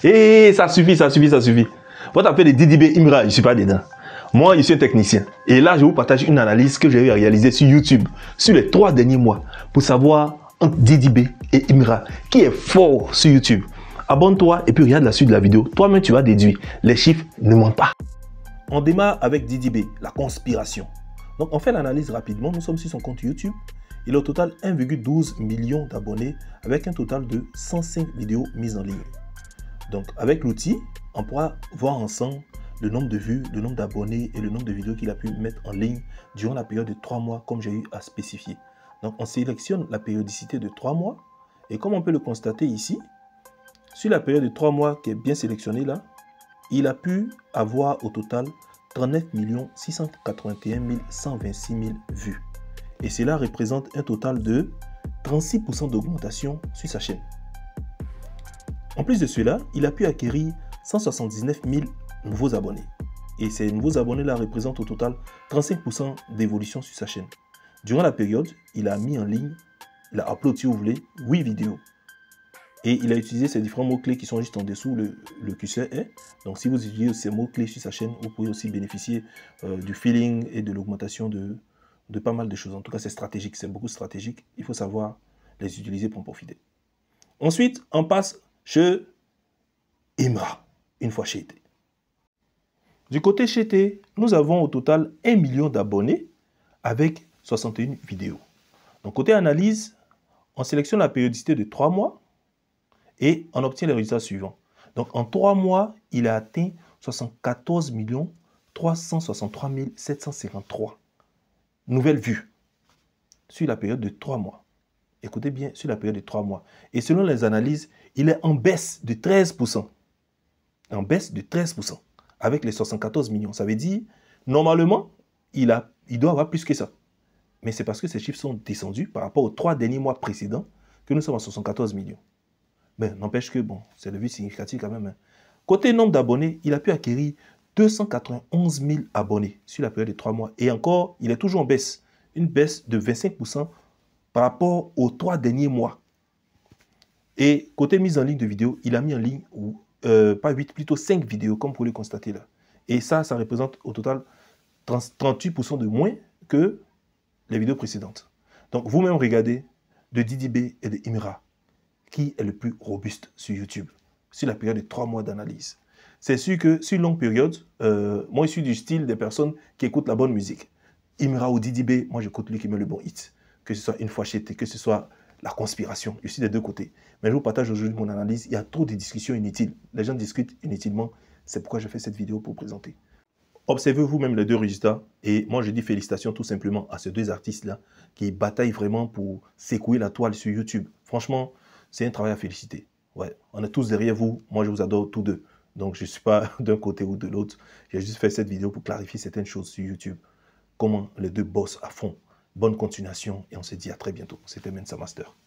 Et ça suffit, ça suffit, ça suffit. Vous appelez Didibé Imra, je ne suis pas dedans. Moi, je suis un technicien. Et là, je vous partage une analyse que j'ai réalisée sur YouTube sur les 3 derniers mois pour savoir entre Didibé et Imra qui est fort sur YouTube. Abonne-toi et puis regarde la suite de la vidéo. Toi-même, tu vas déduire. Les chiffres ne mentent pas. On démarre avec Didibé, la conspiration. Donc, on fait l'analyse rapidement. Nous sommes sur son compte YouTube. Il a au total 1,12 million d'abonnés avec un total de 105 vidéos mises en ligne. Donc, avec l'outil, on pourra voir ensemble le nombre de vues, le nombre d'abonnés et le nombre de vidéos qu'il a pu mettre en ligne durant la période de 3 mois, comme j'ai eu à spécifier. Donc, on sélectionne la périodicité de 3 mois. Et comme on peut le constater ici, sur la période de 3 mois qui est bien sélectionnée là, il a pu avoir au total 39 681 126 000 vues. Et cela représente un total de 36% d'augmentation sur sa chaîne. En plus de cela, il a pu acquérir 179 000 nouveaux abonnés. Et ces nouveaux abonnés-là représentent au total 35% d'évolution sur sa chaîne. Durant la période, il a mis en ligne, il a uploadé, si vous voulez, 8 vidéos. Et il a utilisé ces différents mots-clés qui sont juste en dessous, le curseur est. Donc si vous utilisez ces mots-clés sur sa chaîne, vous pouvez aussi bénéficier du feeling et de l'augmentation de pas mal de choses. En tout cas, c'est stratégique, c'est beaucoup stratégique. Il faut savoir les utiliser pour en profiter. Ensuite, on passe chez Imra, une fois chez T. Du côté chez T, nous avons au total 1 million d'abonnés avec 61 vidéos. Donc côté analyse, on sélectionne la périodicité de 3 mois et on obtient les résultats suivants. Donc en 3 mois, il a atteint 74 363 753 nouvelles vues sur la période de 3 mois. Écoutez bien, sur la période de 3 mois. Et selon les analyses, il est en baisse de 13%. En baisse de 13% avec les 74 millions. Ça veut dire, normalement, il doit avoir plus que ça. Mais c'est parce que ces chiffres sont descendus par rapport aux 3 derniers mois précédents que nous sommes à 74 millions. Mais n'empêche que, bon, c'est le but significatif quand même. Hein. Côté nombre d'abonnés, il a pu acquérir 291 000 abonnés sur la période de 3 mois. Et encore, il est toujours en baisse. Une baisse de 25% par rapport aux 3 derniers mois. Et côté mise en ligne de vidéos, il a mis en ligne, pas 8, plutôt 5 vidéos, comme vous pouvez le constater là. Et ça représente au total 38% de moins que les vidéos précédentes. Donc, vous-même regardez de Didibé et de Imra, qui est le plus robuste sur YouTube, sur la période de 3 mois d'analyse. C'est sûr que sur une longue période, moi je suis du style des personnes qui écoutent la bonne musique. Imra ou Didibé, moi j'écoute lui qui met le bon hit. Que ce soit une fois chez T, que ce soit la conspiration. Je suis des deux côtés. Mais je vous partage aujourd'hui mon analyse. Il y a trop de discussions inutiles. Les gens discutent inutilement. C'est pourquoi je fais cette vidéo pour présenter. Observez vous-même les deux résultats. Et moi, je dis félicitations tout simplement à ces deux artistes-là qui bataillent vraiment pour secouer la toile sur YouTube. Franchement, c'est un travail à féliciter. Ouais, on est tous derrière vous. Moi, je vous adore tous deux. Donc, je ne suis pas d'un côté ou de l'autre. J'ai juste fait cette vidéo pour clarifier certaines choses sur YouTube. Comment les deux bossent à fond. Bonne continuation et on se dit à très bientôt. C'était Mensa Master.